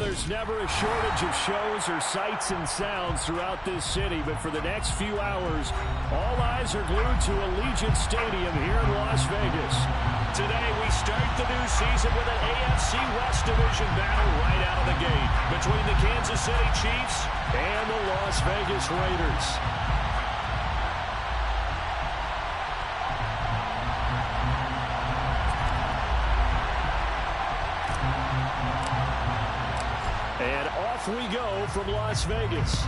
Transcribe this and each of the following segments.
there's never a shortage of shows or sights and sounds throughout this city, but for the next few hours, all eyes are glued to Allegiant Stadium here in Las Vegas. Today, we start the new season with an AFC West Division battle right out of the gate between the Kansas City Chiefs and the Las Vegas Raiders. And off we go from Las Vegas.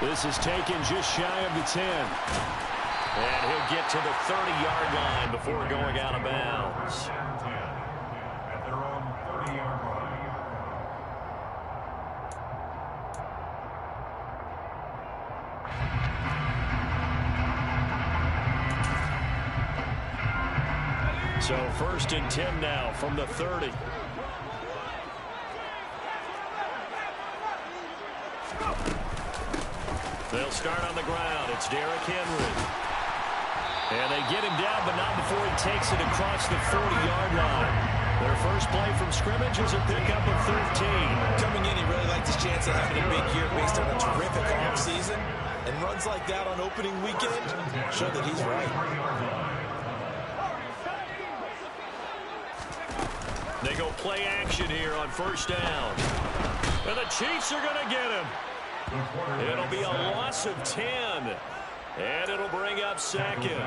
This is taken just shy of the 10. And he'll get to the 30-yard line before going out of bounds. At their own 30-yard line. So 1st and 10 now from the 30. They'll start on the ground. It's Derrick Henry. And they get him down, but not before he takes it across the 40-yard line. Their first play from scrimmage is a pickup of 13. Coming in, he really liked his chance of having a big year based on a terrific offseason. And runs like that on opening weekend show that he's right. They go play action here on 1st down. And the Chiefs are going to get him. It'll be a loss of 10. And it'll bring up 2nd.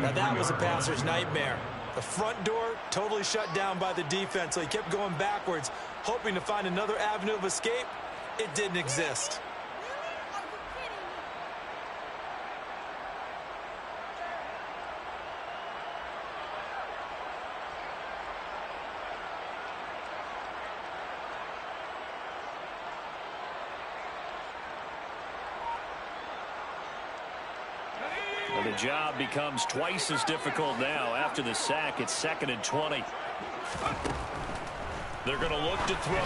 Now that was a passer's nightmare. The front door totally shut down by the defense, so he kept going backwards, hoping to find another avenue of escape. It didn't exist. Well, the job becomes twice as difficult now. After the sack, it's 2nd and 20. They're going to look to throw.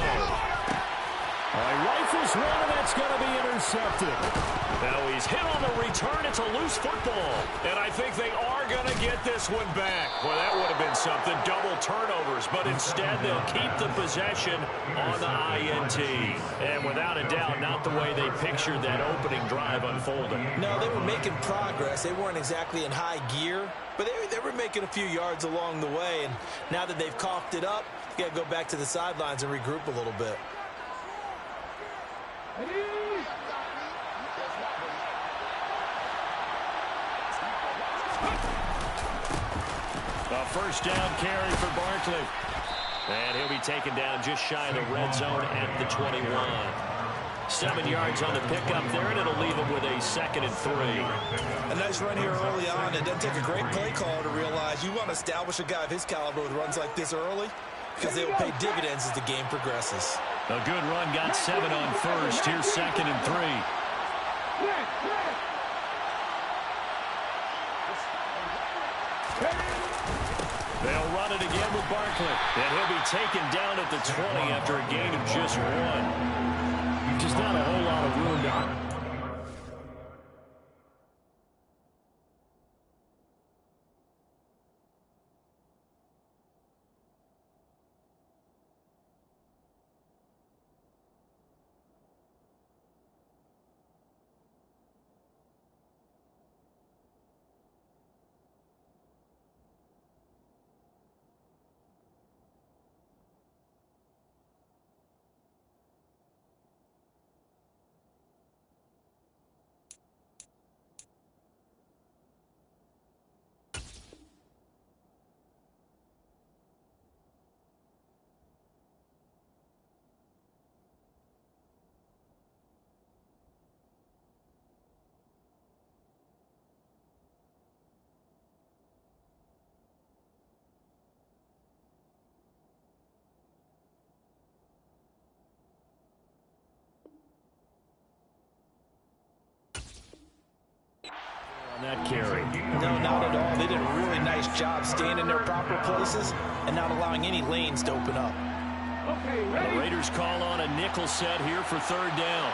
Rifles one, and that's going to be intercepted. Now he's hit on the return. It's a loose football. And I think they are going to get this one back. Well, that would have been something. Double turnovers. But instead, they'll keep the possession on the INT. And without a doubt, not the way they pictured that opening drive unfolding. No, they were making progress. They weren't exactly in high gear, but they were making a few yards along the way. And now that they've coughed it up, you got to go back to the sidelines and regroup a little bit. A 1st down carry for Barkley. And he'll be taken down just shy of the red zone at the 21. 7 yards on the pickup there, and it'll leave him with a 2nd and 3. A nice run here early on. It doesn't take a great play caller to realize you want to establish a guy of his caliber with runs like this early, because they will pay dividends as the game progresses. A good run, got 7 on 1st. Here's 2nd and 3. They'll run it again with Barkley. And he'll be taken down at the 20 after a gain of just 1. Just not a whole lot of room to... on that carry. No, not at all. They did a really nice job staying in their proper places and not allowing any lanes to open up. The Raiders call on a nickel set here for 3rd down.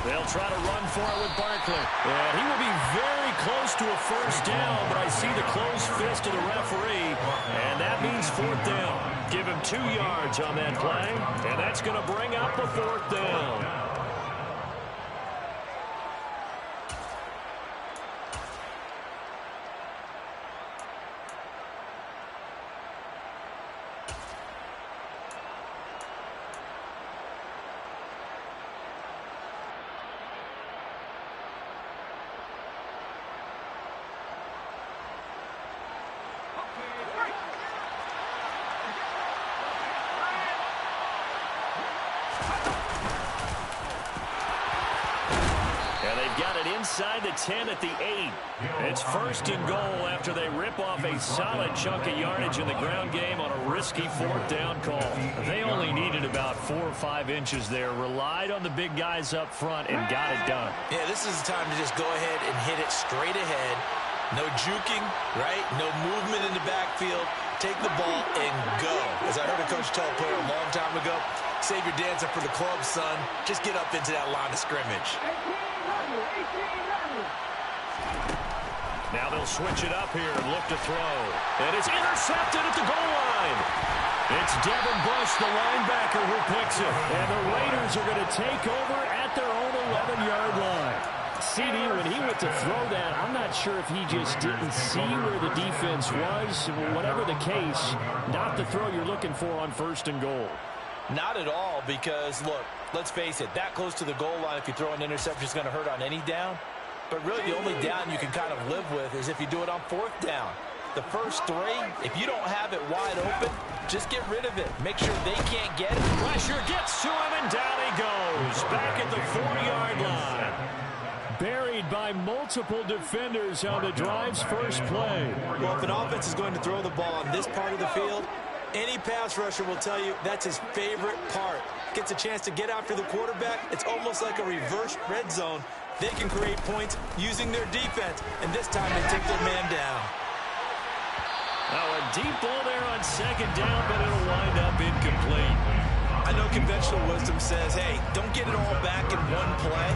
They'll try to run for it with Barkley. And he will be very close to a first down, but I see the closed fist of the referee, and that means fourth down. Give him 2 yards on that play, and that's going to bring up a fourth down. Inside the 10 at the 8. It's first and goal after they rip off a solid chunk of yardage in the ground game on a risky fourth down call. They only needed about 4 or 5 inches there, relied on the big guys up front, and got it done. Yeah, this is the time to just go ahead and hit it straight ahead. No juking, right? No movement in the backfield. Take the ball and go. As I heard a coach tell a player a long time ago, save your dancing for the club, son. Just get up into that line of scrimmage. Now they'll switch it up here and look to throw. And it's intercepted at the goal line. It's Devin Bush, the linebacker, who picks it. And the Raiders are going to take over at their own 11-yard line. CD, when he went to throw that, I'm not sure if he just didn't see where the defense was. Whatever the case, not the throw you're looking for on first and goal. Not at all, because, look, let's face it, that close to the goal line, if you throw an interception, is going to hurt on any down. But really, the only down you can kind of live with is if you do it on fourth down. The first 3, if you don't have it wide open, just get rid of it. Make sure they can't get it. Pressure gets to him, and down he goes. Back at the 4-yard line. Buried by multiple defenders on the drive's first play. Well, if an offense is going to throw the ball on this part of the field, any pass rusher will tell you that's his favorite part. Gets a chance to get after the quarterback. It's almost like a reverse red zone. They can create points using their defense, and this time they take their man down. Now a deep ball there on second down, but it'll wind up incomplete. I know conventional wisdom says, hey, don't get it all back in one play,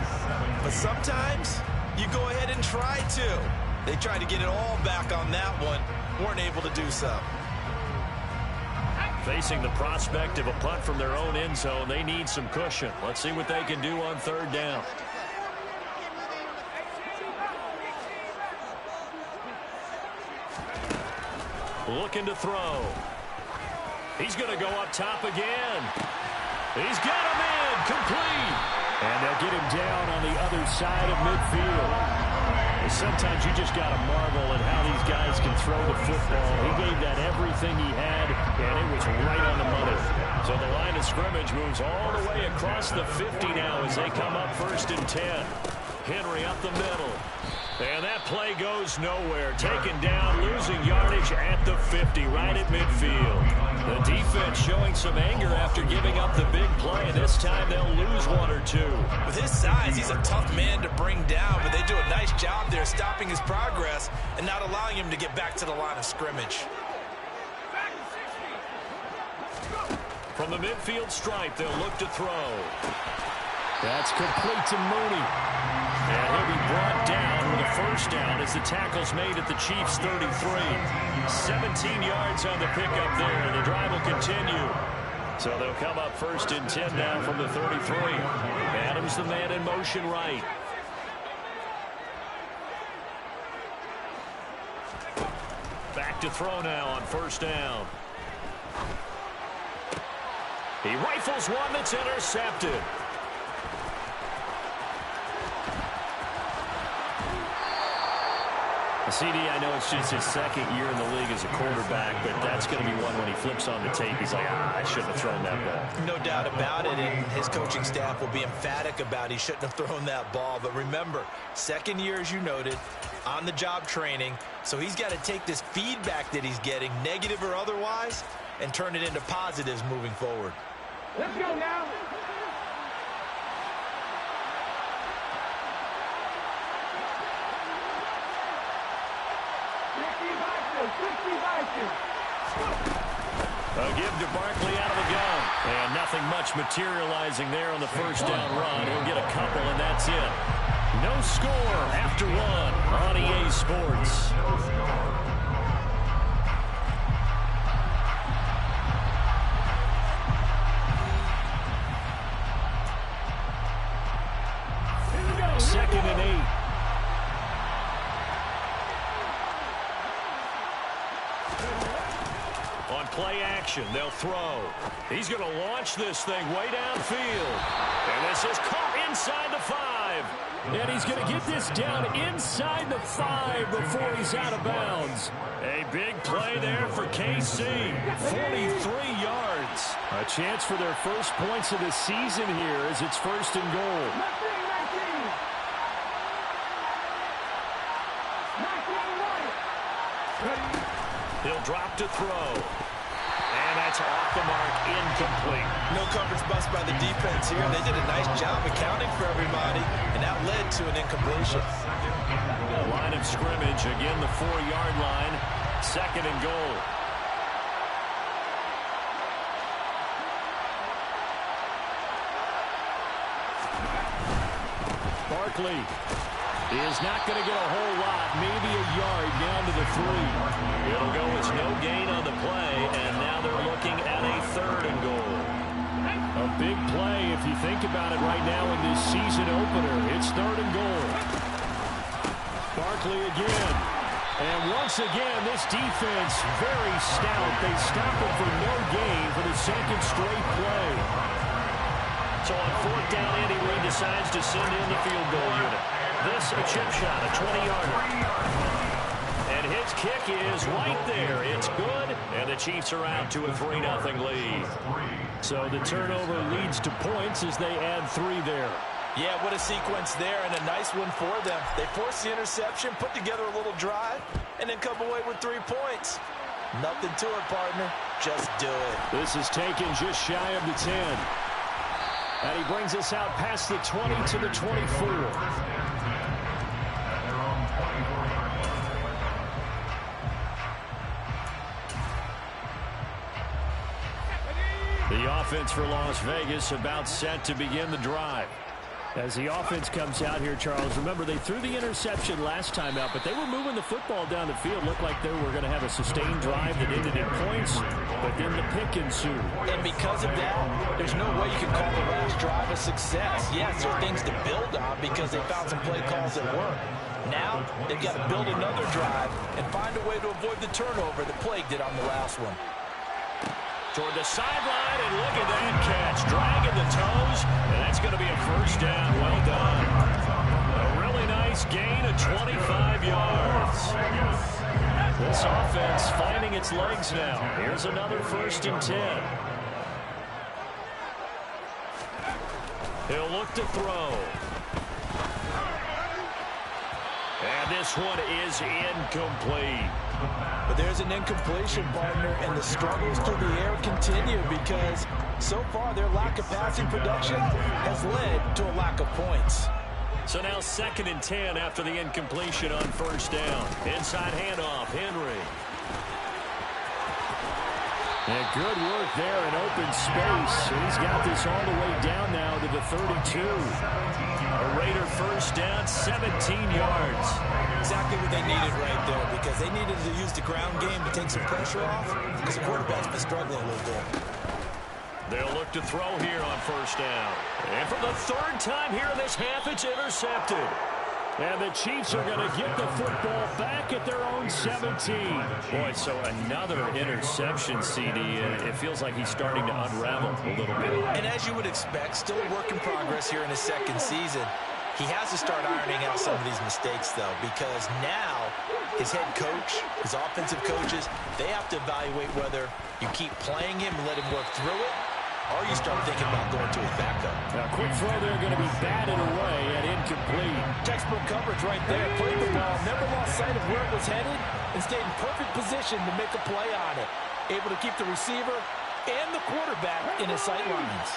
but sometimes you go ahead and try to. They tried to get it all back on that one, weren't able to do so. Facing the prospect of a punt from their own end zone, they need some cushion. Let's see what they can do on third down. Looking to throw. He's going to go up top again. He's got him in. Complete. And they'll get him down on the other side of midfield. Sometimes you just got to marvel at how these guys can throw the football. He gave that everything he had, and it was right on the money. So the line of scrimmage moves all the way across the 50 now as they come up first and 10. Henry up the middle. And that play goes nowhere. Taken down, losing yardage at the 50, right at midfield. The defense showing some anger after giving up the big play. This time they'll lose 1 or 2. With his size, he's a tough man to bring down, but they do a nice job there stopping his progress and not allowing him to get back to the line of scrimmage. From the midfield stripe, they'll look to throw. That's complete to Mooney. And he'll be brought down with a first down as the tackle's made at the Chiefs' 33. 17 yards on the pickup there, and the drive will continue. So they'll come up first and 10 now from the 33. Adams the man in motion right. Back to throw now on first down. He rifles one that's intercepted. CD, I know it's just his second year in the league as a quarterback, but that's going to be one when he flips on the tape. He's like, I shouldn't have thrown that ball. No doubt about it, and his coaching staff will be emphatic about he shouldn't have thrown that ball. But remember, second year, as you noted, on-the-job training, so he's got to take this feedback that he's getting, negative or otherwise, and turn it into positives moving forward. Let's go now. A give to Barkley out of the gun. And nothing much materializing there on the first down run. He'll get a couple, and that's it. No score after one on EA Sports. Second and 8. On play action, they'll throw. He's going to launch this thing way downfield. And this is caught inside the 5. And he's going to get this down inside the 5 before he's out of bounds. A big play there for KC. 43 yards. A chance for their first points of the season here as it's first and goal. He'll drop to throw. And that's off the mark, incomplete. No coverage bust by the defense here. They did a nice job accounting for everybody, and that led to an incompletion. Line of scrimmage, again the 4-yard line. Second and goal. Barkley is not going to get a whole lot, maybe a yard down to the 3. It'll go as no gain on the play, and now they're looking at a third and goal. A big play if you think about it right now in this season opener. It's third and goal. Barkley again. And once again, this defense very stout. They stop him for no gain for the second straight play. So on fourth down, Andy Reid decides to send in the field goal unit. This a chip shot, a 20-yarder. And his kick is right there. It's good, and the Chiefs are out to a 3-0 lead. So the turnover leads to points as they add 3 there. Yeah, what a sequence there, and a nice one for them. They force the interception, put together a little drive, and then come away with 3 points. Nothing to it, partner. Just do it. This is taken just shy of the 10. And he brings us out past the 20 to the 24. The offense for Las Vegas about set to begin the drive. As the offense comes out here, Charles, remember they threw the interception last time out, but they were moving the football down the field. Looked like they were going to have a sustained drive that ended in points, but then the pick ensued. And because of that, there's no way you can call the last drive a success. Yes, there are things to build on because they found some play calls that work. Now, they've got to build another drive and find a way to avoid the turnover that plagued it on the last one. Toward the sideline, and look at that catch. Dragging the toes, and that's going to be a first down. Well done. A really nice gain of 25 yards. This offense finding its legs now. Here's another first and 10. He'll look to throw. And this one is incomplete. But there's an incompletion, partner, and the struggles through the air continue because so far their lack of passing production has led to a lack of points. So now second and 10 after the incompletion on first down. Inside handoff, Henry. And good work there in open space. And he's got this all the way down now to the 32. A Raider first down, 17 yards. Exactly what they needed right there because they needed to use the ground game to take some pressure off because the quarterback's been struggling a little bit. They'll look to throw here on first down. And for the third time here in this half, it's intercepted. And the Chiefs are going to get the football back at their own 17. Boy, so another interception, CD. It feels like he's starting to unravel a little bit. And as you would expect, still a work in progress here in his second season. He has to start ironing out some of these mistakes, though, because now his head coach, his offensive coaches, they have to evaluate whether you keep playing him and let him work through it, or you start thinking about going to his backup. Now, quick throw there going to be batted away and incomplete. Textbook coverage right there. Played the ball, never lost sight of where it was headed, and stayed in perfect position to make a play on it. Able to keep the receiver and the quarterback in his sight lines.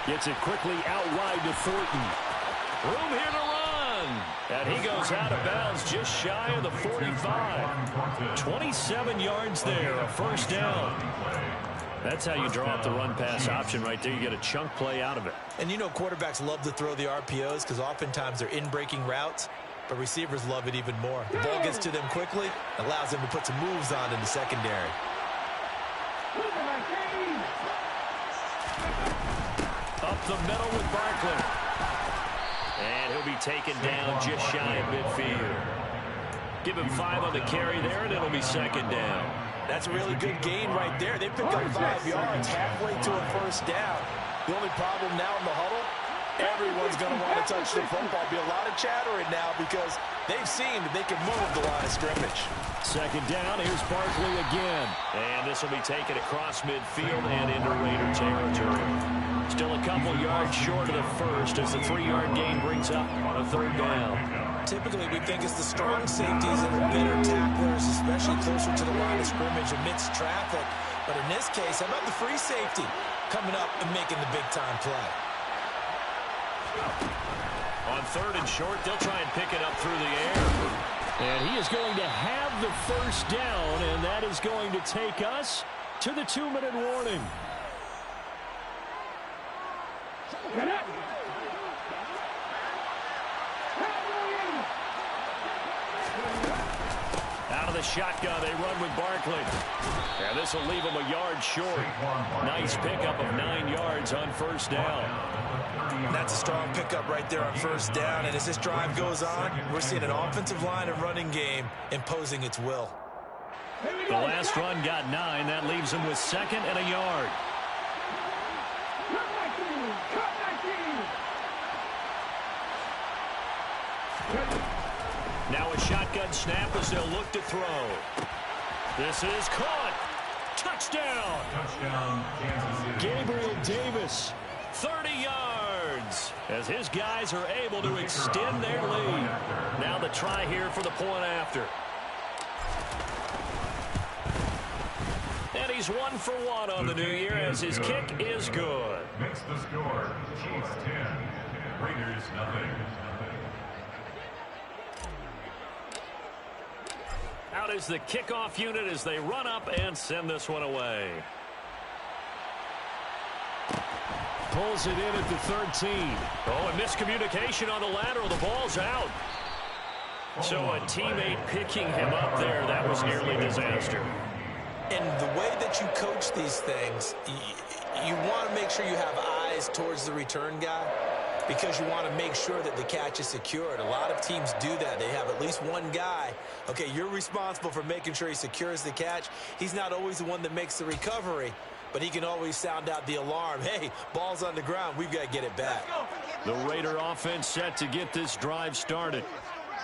Gets it quickly out wide to Thornton. Room here to run. And he goes out of bounds just shy of the 45. 27 yards there, a first down. That's how you draw up the run-pass option right there. You get a chunk play out of it. And you know quarterbacks love to throw the RPOs because oftentimes they're in-breaking routes, but receivers love it even more. The ball gets to them quickly, allows them to put some moves on in the secondary. Up the middle with Barkley. And he'll be taken down just shy of midfield. Give him 5 on the carry there, and it'll be second down. That's a really good gain right there. They pick up 5 yards halfway to a first down. The only problem now in the huddle, everyone's going to want to touch the football. Be a lot of chattering now because they've seen that they can move the line of scrimmage. Second down, here's Barkley again. And this will be taken across midfield and into Raider territory. Still a couple yards short of the first as the 3-yard gain brings up on a third down. Typically, we think it's the strong safeties that are better tacklers, especially closer to the line of scrimmage amidst traffic. But in this case, how about the free safety coming up and making the big-time play? On third and short, they'll try and pick it up through the air. And he is going to have the first down, and that is going to take us to the 2-minute warning. Out of the shotgun, they run with Barkley. And this will leave him a yard short. Nice pickup of 9 yards on first down. That's a strong pickup right there on first down. And as this drive goes on, we're seeing an offensive line and running game imposing its will. The last run got 9. That leaves him with 2nd and a yard. Now a shotgun snap as they'll look to throw. This is caught. Touchdown. Touchdown, Kansas City. Gabriel Davis, 30 yards, as his guys are able to extend their lead. Now the try here for the point after. And he's 1 for 1 on the new year as his kick is good. Makes the score, Chiefs 10, Raiders nothing. Out is the kickoff unit as they run up and send this one away. Pulls it in at the 13. Oh, and miscommunication on the lateral. The ball's out. So a teammate picking him up there, that was nearly disaster. And the way that you coach these things, you want to make sure you have eyes towards the return guy because you want to make sure that the catch is secured. A lot of teams do that. They have at least one guy. Okay, you're responsible for making sure he secures the catch. He's not always the one that makes the recovery, but he can always sound out the alarm. Hey, ball's on the ground. We've got to get it back. The Raider offense set to get this drive started.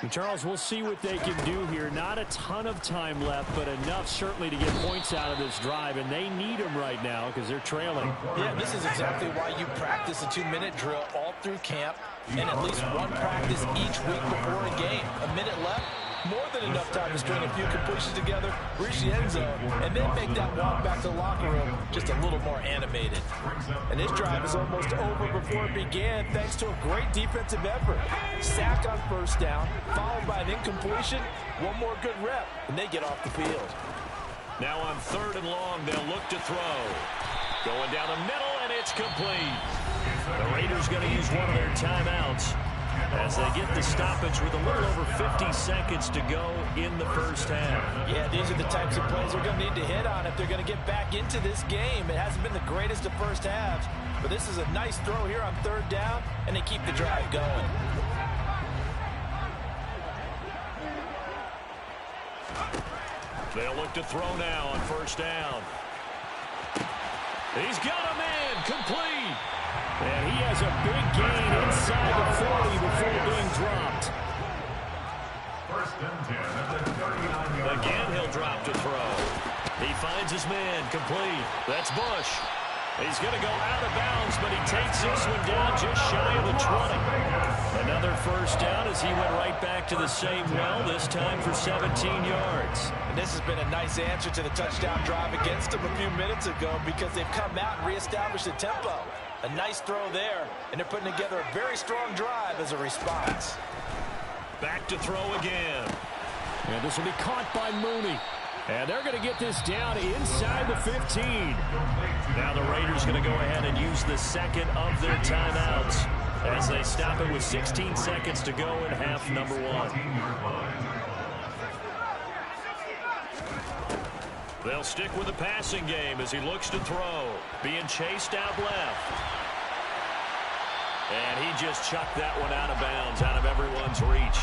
And Charles, we'll see what they can do here. Not a ton of time left, but enough certainly to get points out of this drive, and they need them right now because they're trailing. Yeah, this is exactly why you practice a 2-minute drill all through camp and at least one practice each week before a game. A minute left, more than enough time to string a few completions together, reach the end zone, and then make that walk back to the locker room just a little more animated. And this drive is almost over before it began thanks to a great defensive effort. Sack on first down, followed by an incompletion, one more good rep, and they get off the field. Now on third and long, they'll look to throw. Going down the middle, and it's complete. The Raiders going to use one of their timeouts as they get the stoppage with a little over 50 seconds to go in the first half. Yeah, these are the types of plays they're going to need to hit on if they're going to get back into this game. It hasn't been the greatest of first halves, but this is a nice throw here on third down, and they keep the drive going. They'll look to throw now on first down. He's got a man complete. And he has a big gain inside the 40 before being dropped. First and 10 at the 39-yard line. Again, he'll drop to throw. He finds his man complete. That's Bush. He's going to go out of bounds, but he takes this one down just shy of the 20. Another first down as he went right back to the same well, this time for 17 yards. And this has been a nice answer to the touchdown drive against them a few minutes ago because they've come out and reestablished the tempo. A nice throw there, and they're putting together a very strong drive as a response. Back to throw again. And this will be caught by Mooney. And they're going to get this down inside the 15. Now the Raiders going to go ahead and use the second of their timeouts as they stop it with 16 seconds to go in half number one. They'll stick with the passing game as he looks to throw. Being chased out left. And he just chucked that one out of bounds, out of everyone's reach.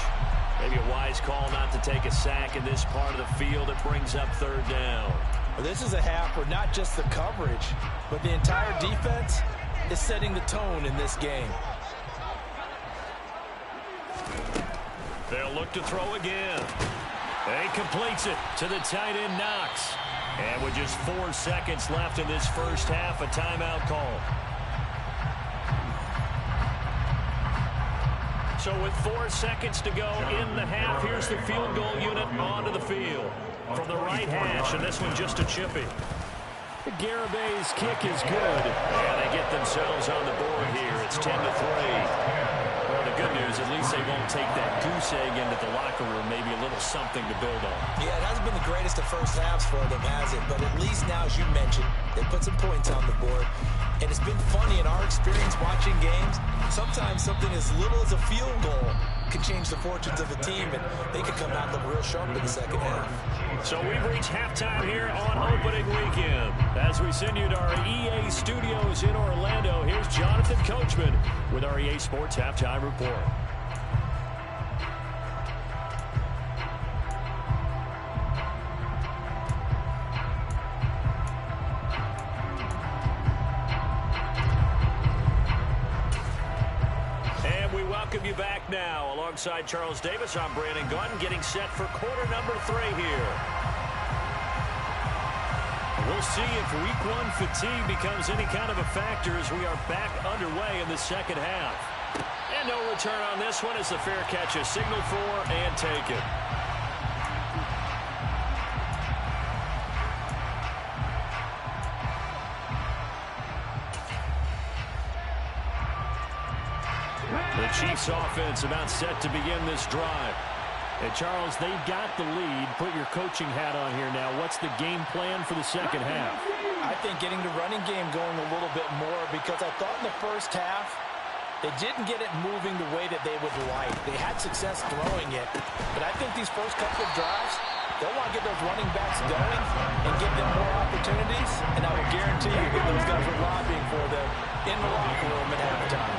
Maybe a wise call not to take a sack in this part of the field. It brings up third down. Well, this is a half where not just the coverage, but the entire defense is setting the tone in this game. They'll look to throw again. He completes it to the tight end, Knox. And with just 4 seconds left in this first half, a timeout call. So with 4 seconds to go in the half, here's the field goal unit onto the field. From the right hash, and this one just a chippy. The Garabay's kick is good. And they get themselves on the board here. It's 10-3. Well, the good news, at least they won't take that goose egg into the locker room. Maybe a little something to build on. Yeah, it hasn't been the greatest of first halves for them, has it? But at least now, as you mentioned, they put some points on the board. And it's been funny in our experience watching games. Sometimes something as little as a field goal can change the fortunes of a team, and they could come out looking real sharp in the second half. So we've reached halftime here on opening weekend. As we send you to our EA studios in Orlando, here's Jonathan Coachman with our EA Sports Halftime Report. Welcome you back now. Alongside Charles Davis, I'm Brandon Gunn, getting set for quarter number 3 here. We'll see if week 1 fatigue becomes any kind of a factor as we are back underway in the second half. And no return on this one as the fair catch is signaled for and taken. The Chiefs offense about set to begin this drive. And Charles, they've got the lead. Put your coaching hat on here now. What's the game plan for the second half? I think getting the running game going a little bit more, because I thought in the first half they didn't get it moving the way that they would like. They had success throwing it, but I think these first couple of drives, they'll want to get those running backs going and give them more opportunities, and I will guarantee you that those guys are lobbying for them in the locker room at halftime.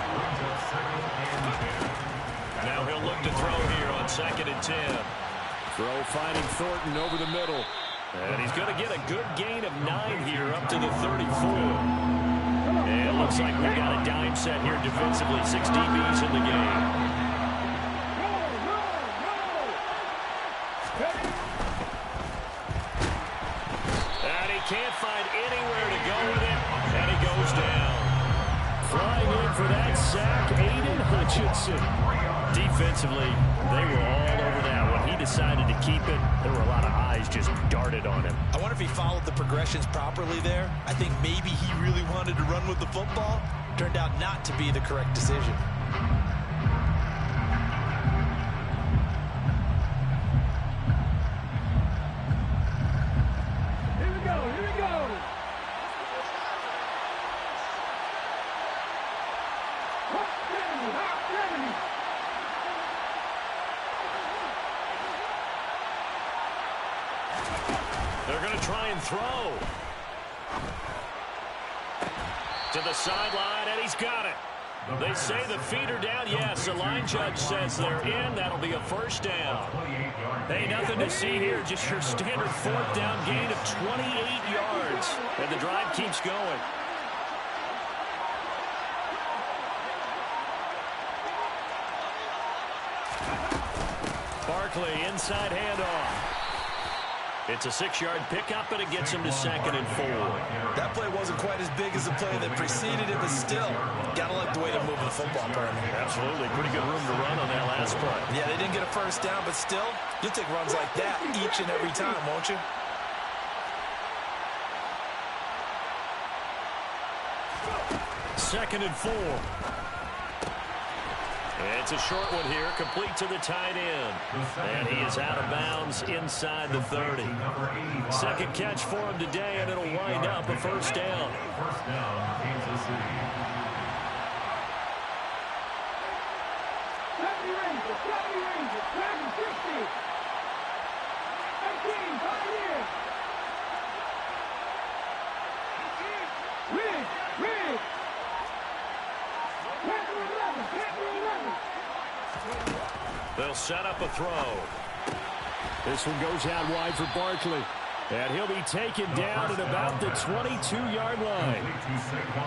Now he'll look to throw here on 2nd and 10. Throw finding Thornton over the middle. And he's going to get a good gain of 9 here up to the 34. And it looks like we've got a dime set here defensively. 6 DBs in the game. And he can't find anywhere to go with it. And he goes down. Flying in for that sack, Aiden Hutchinson. Defensively, they were all over that. When he decided to keep it, there were a lot of eyes just darted on him. I wonder if he followed the progressions properly there. I think maybe he really wanted to run with the football. Turned out not to be the correct decision. Here we go, here we go. They're going to try and throw. To the sideline, and he's got it. They say the feet are down. Yes, the line judge says they're in. That'll be a first down. Hey, nothing to see here. Just your standard 4th down gain of 28 yards. And the drive keeps going. Barkley, inside handoff. It's a 6-yard pickup, and it gets him to 2nd and 4. That play wasn't quite as big as the play that preceded it, but still, gotta like the way they're moving the football, partner. Absolutely. Pretty good room to run on that last play. Yeah, they didn't get a first down, but still, you'll take runs like that each and every time, won't you? Second and 4. It's a short one here, complete to the tight end. And he is out of bounds inside the 30. Second catch for him today, and it'll wind up a first down. First down, Kansas City. They'll set up a throw. This one goes out wide for Barkley. And he'll be taken down at about the 22-yard line.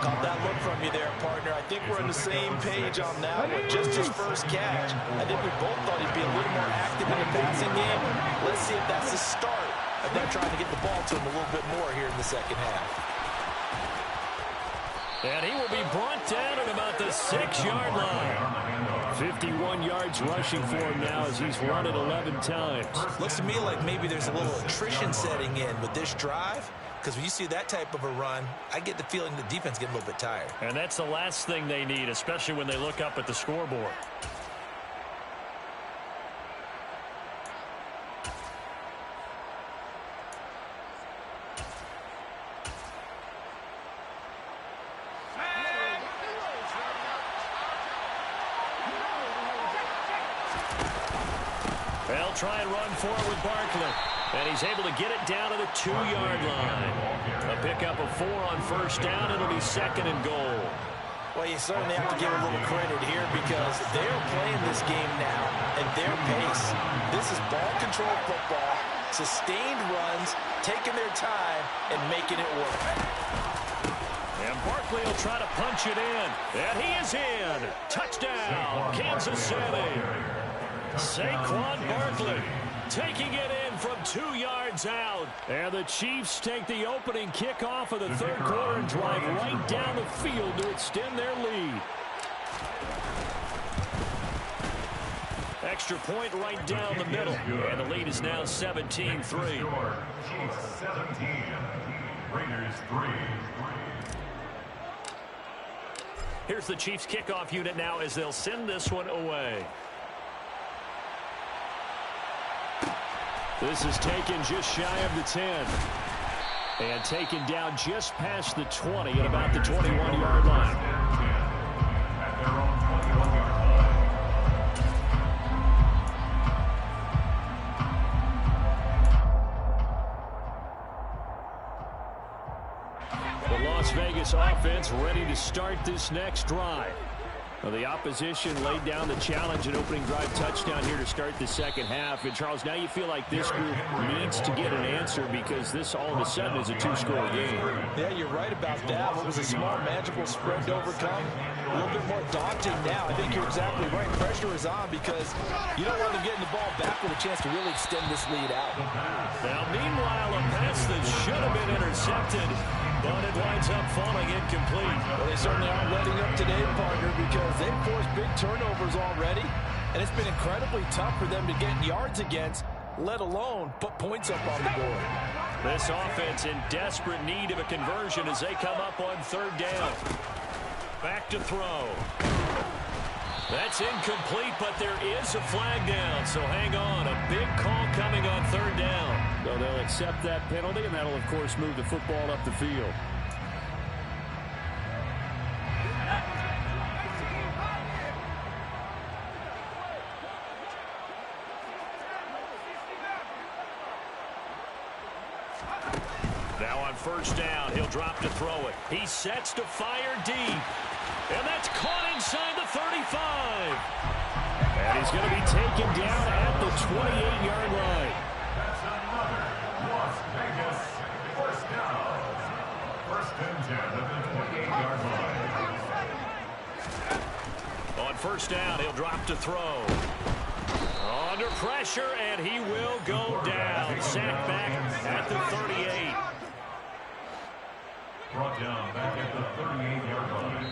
Caught that look from you there, partner. I think we're on the same page on that one. Just his first catch. I think we both thought he'd be a little more active in the passing game. Let's see if that's the start of them trying to get the ball to him a little bit more here in the second half. And he will be brought down at about the 6-yard line. 51 yards rushing for him now as he's run it 11 times. Looks to me like maybe there's a little attrition setting in with this drive, because when you see that type of a run, I get the feeling the defense getting a little bit tired. And that's the last thing they need, especially when they look up at the scoreboard. They'll try and run for it with Barkley. And he's able to get it down to the 2-yard line. A pickup of 4 on first down. It'll be second and goal. Well, you certainly have to give a little credit here because they're playing this game now at their pace. This is ball control football, sustained runs, taking their time, and making it work. And Barkley will try to punch it in. And he is in. Touchdown, Kansas City. Saquon Barkley taking it in from 2 yards out. And the Chiefs take the opening kickoff of the third quarter and drive right down the field to extend their lead. Extra point right down the middle. And the lead is now 17-3. Chiefs 17, Raiders 3. Here's the Chiefs kickoff unit now as they'll send this one away. This is taken just shy of the 10. And taken down just past the 20 at about the 21-yard line. At their own 21-yard line. The Las Vegas offense ready to start this next drive. Well, the opposition laid down the challenge and opening drive touchdown here to start the second half. And, Charles, now you feel like this group needs to get an answer because this all of a sudden is a 2-score game. Yeah, you're right about that. What was a small, magical spread to overcome? A little bit more daunting now. I think you're exactly right. Pressure is on because you don't want them getting the ball back with a chance to really extend this lead out. Now, meanwhile, a pass that should have been intercepted, but it winds up falling incomplete. Well, they certainly aren't letting up today, partner, because they've forced big turnovers already, and it's been incredibly tough for them to get yards against, let alone put points up on the board. This offense in desperate need of a conversion as they come up on third down. Back to throw. That's incomplete, but there is a flag down, so hang on. A big call coming on third down. So they'll accept that penalty, and that'll, of course, move the football up the field. Now on first down, he'll drop to throw it. He sets to fire deep. And that's caught inside the 35. And he's going to be taken down at the 28-yard line. That's another Las Vegas first down. First and 10 at the 28-yard line. On first down, he'll drop to throw. Under pressure, and he will go down. Sacked back at the 38. Brought down back at the 38-yard line.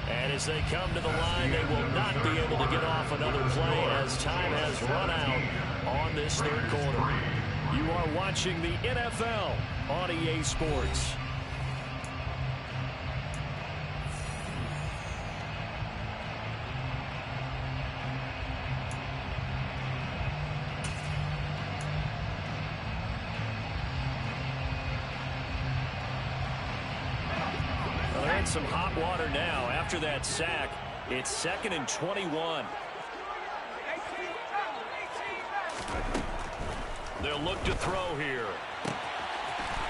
And as they come to the line, they will not be able to get off another play as time has run out on this third quarter. You are watching the NFL on EA Sports. in some hot water now after that sack. It's 2nd and 21. They'll look to throw here.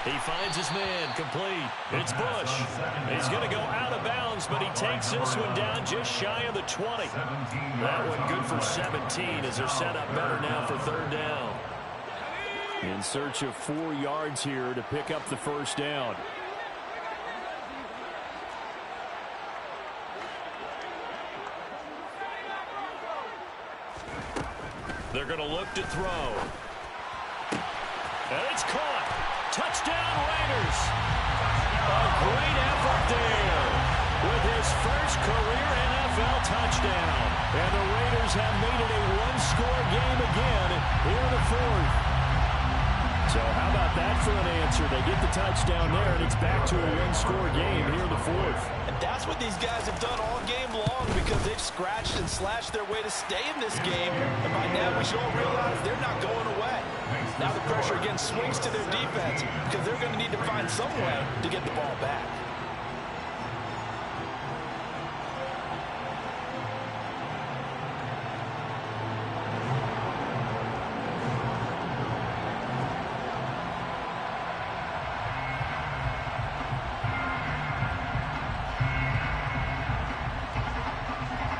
He finds his man, complete. It's Bush. He's going to go out of bounds, but he takes this one down just shy of the 20. That one good for 17 as they're set up better now for 3rd down. In search of 4 yards here to pick up the first down. They're going to look to throw. And it's caught. Touchdown, Raiders. A great effort there with his first career NFL touchdown. And the Raiders have made it a one-score game again here in the 4th. So how about that for an answer? They get the touchdown there, and it's back to a one-score game here in the 4th. And that's what these guys have done all game long because they've scratched and slashed their way to stay in this game. And by now we should all realize they're not going away. Now the pressure again swings to their defense because they're going to need to find some way to get the ball back.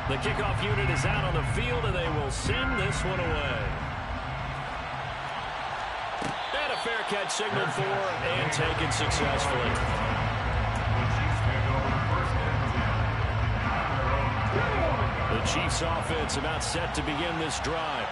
The kickoff unit is out on the field, and they will send this one away. And a fair catch signaled for and taken successfully. The Chiefs offense about set to begin this drive.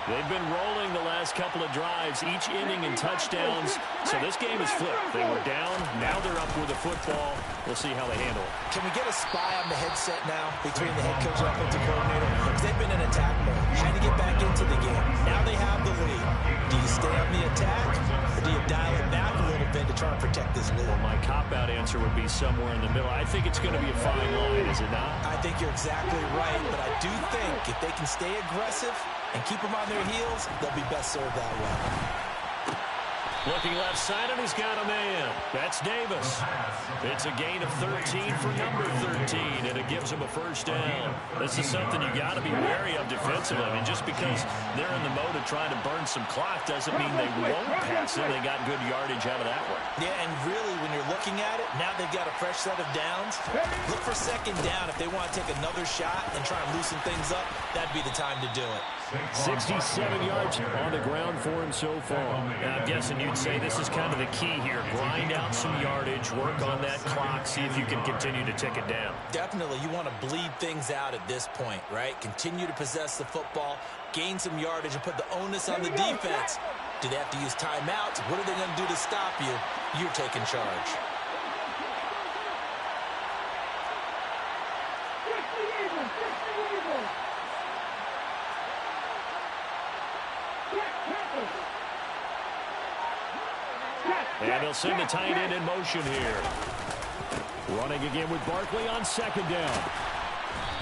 They've been rolling the last couple of drives, each inning in touchdowns. So this game is flipped. They were down. Now they're up with the football. We'll see how they handle it. Can we get a spy on the headset now between the head coach and offensive coordinator? Because they've been in attack mode, trying to get back into the game. Now they have the lead. Do you stay on the attack, or do you dial it back a little bit to try to protect this lead? Well, my cop-out answer would be somewhere in the middle. I think it's going to be a fine line, is it not? I think you're exactly right, but I do think if they can stay aggressive and keep them on their heels, they'll be best served that way. Looking left side, and he's got a man. That's Davis. It's a gain of 13 for number 13, and it gives him a first down. This is something you got to be wary of defensively. I mean, just because they're in the mode of trying to burn some clock doesn't mean they won't pass it. They got good yardage out of that one. Yeah, and really, when you're looking at it, now they've got a fresh set of downs. Look for 2nd down if they want to take another shot and try and loosen things up. That'd be the time to do it. 67 yards on the ground for him so far. Now, I'm guessing you'd say this is kind of the key here. Grind out some yardage, work on that clock, see if you can continue to tick it down. Definitely, you want to bleed things out at this point, right? Continue to possess the football, gain some yardage, and put the onus on the defense. Do they have to use timeouts? What are they going to do to stop you? You're taking charge. And they'll send the tight end in motion here. Running again with Barkley on 2nd down.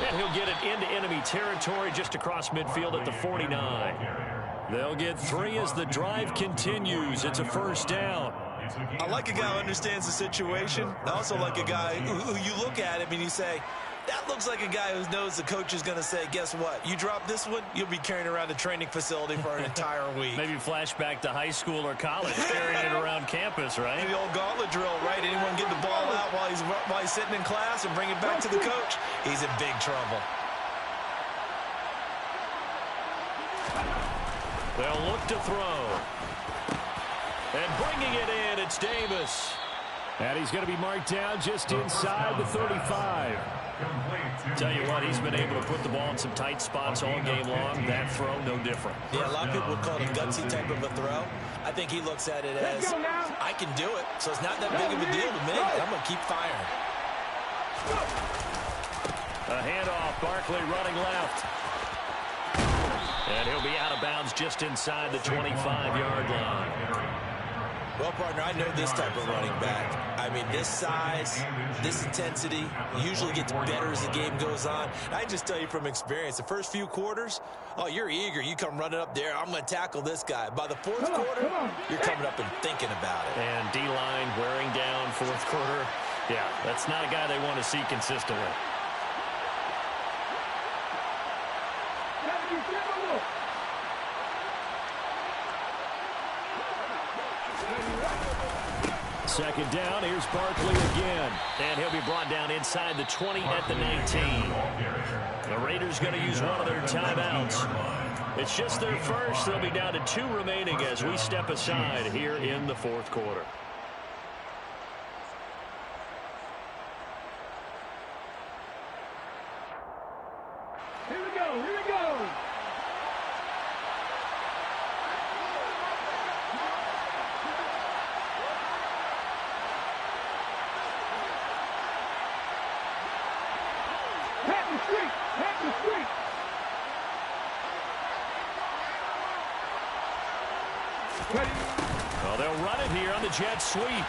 And he'll get it into enemy territory just across midfield at the 49. They'll get 3 as the drive continues. It's a first down. I like a guy who understands the situation. I also like a guy who you look at him and you say, that looks like a guy who knows the coach is going to say, guess what? You drop this one, you'll be carrying around a training facility for an entire week. Maybe flashback to high school or college, carrying it around campus, right? The old gauntlet drill, right? Anyone get the ball out while he's sitting in class and bring it back to the coach? He's in big trouble. They'll look to throw. And bringing it in, it's Davis. And he's going to be marked down just inside the 35. Tell you what, he's been able to put the ball in some tight spots all game long. That throw, no different. Yeah, a lot of people would call it a gutsy type of a throw. I think he looks at it as, I can do it, so it's not that big of a deal to me. I'm going to keep firing. A handoff, Barkley running left. And he'll be out of bounds just inside the 25-yard line. Well, partner, I know this type of running back. I mean, this size, this intensity usually gets better as the game goes on. And I just tell you from experience, the first few quarters, oh, you're eager. You come running up there, I'm going to tackle this guy. By the 4th quarter, you're coming up and thinking about it. And D-line wearing down 4th quarter. Yeah, that's not a guy they want to see consistently. Second down, here's Barkley again. And he'll be brought down inside the 20 at the 19. The Raiders going to use one of their timeouts. It's just their first. They'll be down to 2 remaining as we step aside here in the fourth quarter. Here we go, here we go. Hack the street, hack the street. Well, they'll run it here on the jet sweep.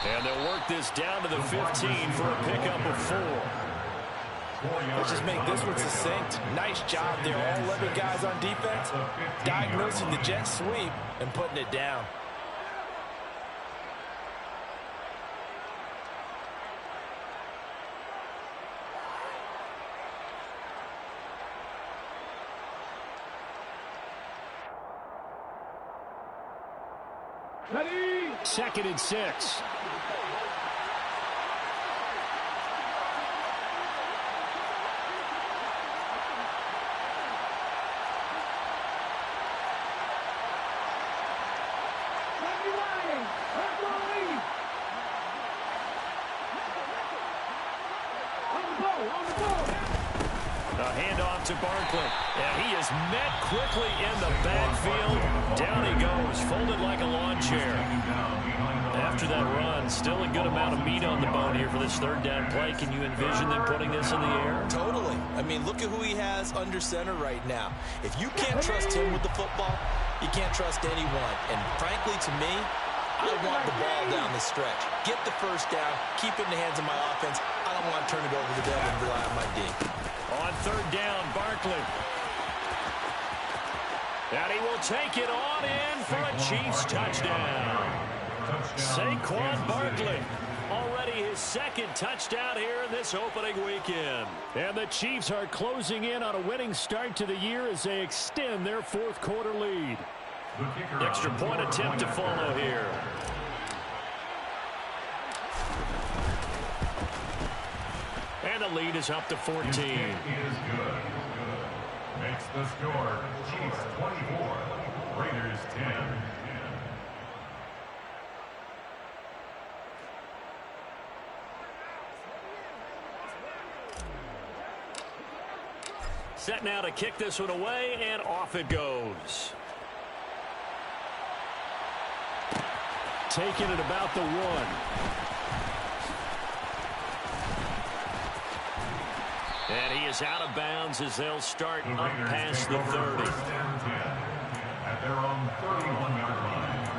And they'll work this down to the 15 for a pickup of 4. Let's just make this one succinct. Nice job there, all 11 guys on defense, diagnosing the jet sweep and putting it down. Ready? 2nd and 6. A handoff to Barkley. And he is met quickly in the backfield. Down he goes, folded like a lawn chair. After that run, still a good amount of meat on the bone here for this 3rd down play. Can you envision them putting this in the air? Totally. I mean, look at who he has under center right now. If you can't trust him with the football, you can't trust anyone. And frankly, to me, I want the ball down the stretch. Get the first down, keep it in the hands of my offense. I don't want to turn it over to them and rely on my D. On 3rd down, Barkley. And he will take it on in for a Chiefs touchdown. Saquon Barkley, already his 2nd touchdown here in this opening weekend. And the Chiefs are closing in on a winning start to the year as they extend their 4th quarter lead. Extra point attempt to follow here. And the lead is up to 14. Is good. Makes the score Chiefs 24, Raiders 10. Set now to kick this one away, and off it goes. Taking it about the 1. And he is out of bounds as they'll start up past the 30. At their own 31-yard line.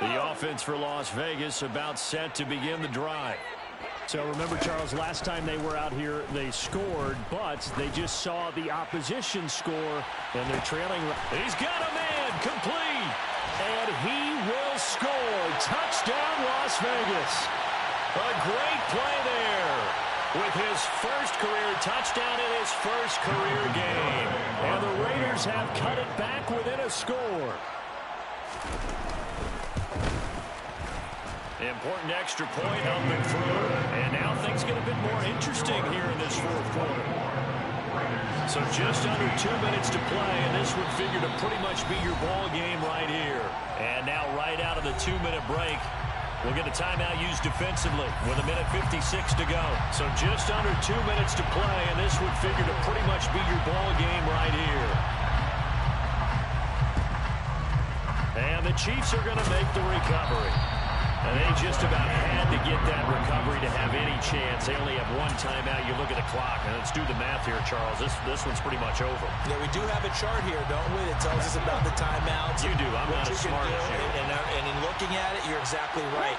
The offense for Las Vegas about set to begin the drive. So remember, Charles, last time they were out here, they scored, but they just saw the opposition score, and they're trailing. He's got a man, complete, and he will score. Touchdown, Las Vegas. A great play there with his first career touchdown in his first career game. And the Raiders have cut it back within a score. Important extra point up and through. And now things get a bit more interesting here in this 4th quarter. So just under 2 minutes to play, and this would figure to pretty much be your ball game right here. And now right out of the 2-minute break, we'll get a timeout used defensively with 1:56 to go. So just under 2 minutes to play, and this would figure to pretty much be your ball game right here. And the Chiefs are going to make the recovery. And they just about had to get that recovery to have any chance. They only have 1 timeout. You look at the clock. And let's do the math here, Charles. This one's pretty much over. Yeah, we do have a chart here, don't we, that tells us about the timeouts. You do. I'm not as smart as you. And in looking at it, you're exactly right.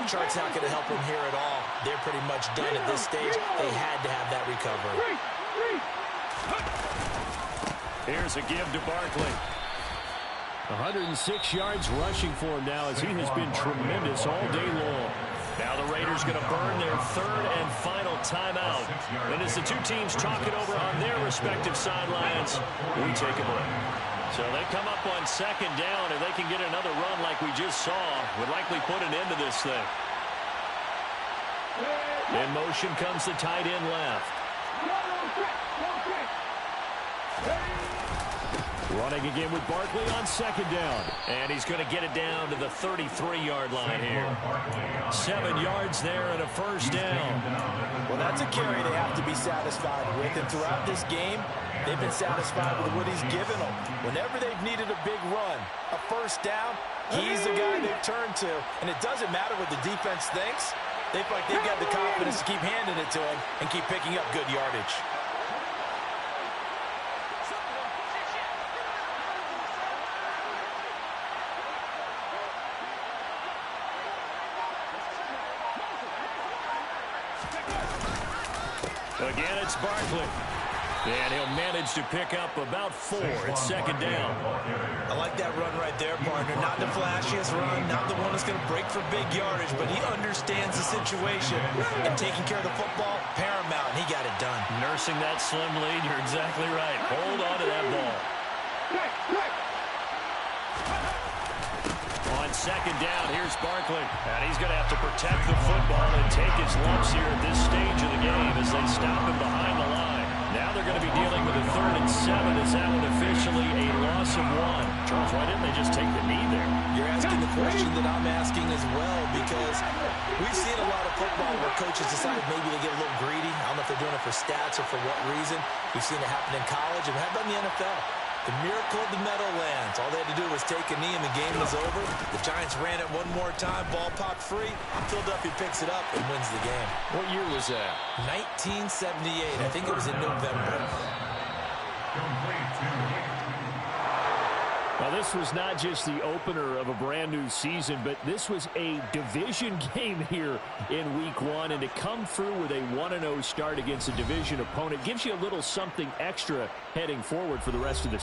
The chart's not going to help them here at all. They're pretty much done at this stage. They had to have that recovery. Here's a give to Barkley. 106 yards rushing for him now as he has been tremendous all day long. Now the Raiders going to burn their third and final timeout. And as the two teams talk it over on their respective sidelines, we take a break. So they come up on second down, and they can get another run like we just saw. Would likely put an end to this thing. In motion comes the tight end left. Running again with Barkley on second down. And he's going to get it down to the 33-yard line here. 7 yards there and a first down. Well, that's a carry they have to be satisfied with. And throughout this game, they've been satisfied with what he's given them. Whenever they've needed a big run, a first down, he's the guy they've turned to. And it doesn't matter what the defense thinks. They feel like they've got the confidence to keep handing it to him and keep picking up good yardage. Again, it's Barkley. And he'll manage to pick up about 4 at second down. I like that run right there, partner. Not the flashiest run, not the one that's going to break for big yardage, but he understands the situation. And taking care of the football, paramount, and he got it done. Nursing that slim lead, you're exactly right. Hold on to that ball. On second down, here's Barkley. And he's going to have to protect the football and take his lumps here at this stage of the game as they stop him behind the line. Now they're going to be dealing with a 3rd and 7 as that one officially a loss of 1. Charles, why didn't they just take the knee there? You're asking the question that I'm asking as well, because we've seen a lot of football where coaches decided maybe they get a little greedy. I don't know if they're doing it for stats or for what reason. We've seen it happen in college, and how about in the NFL? The miracle of the Meadowlands. All they had to do was take a knee and the game was over. The Giants ran it one more time. Ball popped free. Philadelphia picks it up and wins the game. What year was that? 1978. I think it was in November. Well, this was not just the opener of a brand new season, but this was a division game here in week 1. And to come through with a 1-0 start against a division opponent gives you a little something extra heading forward for the rest of the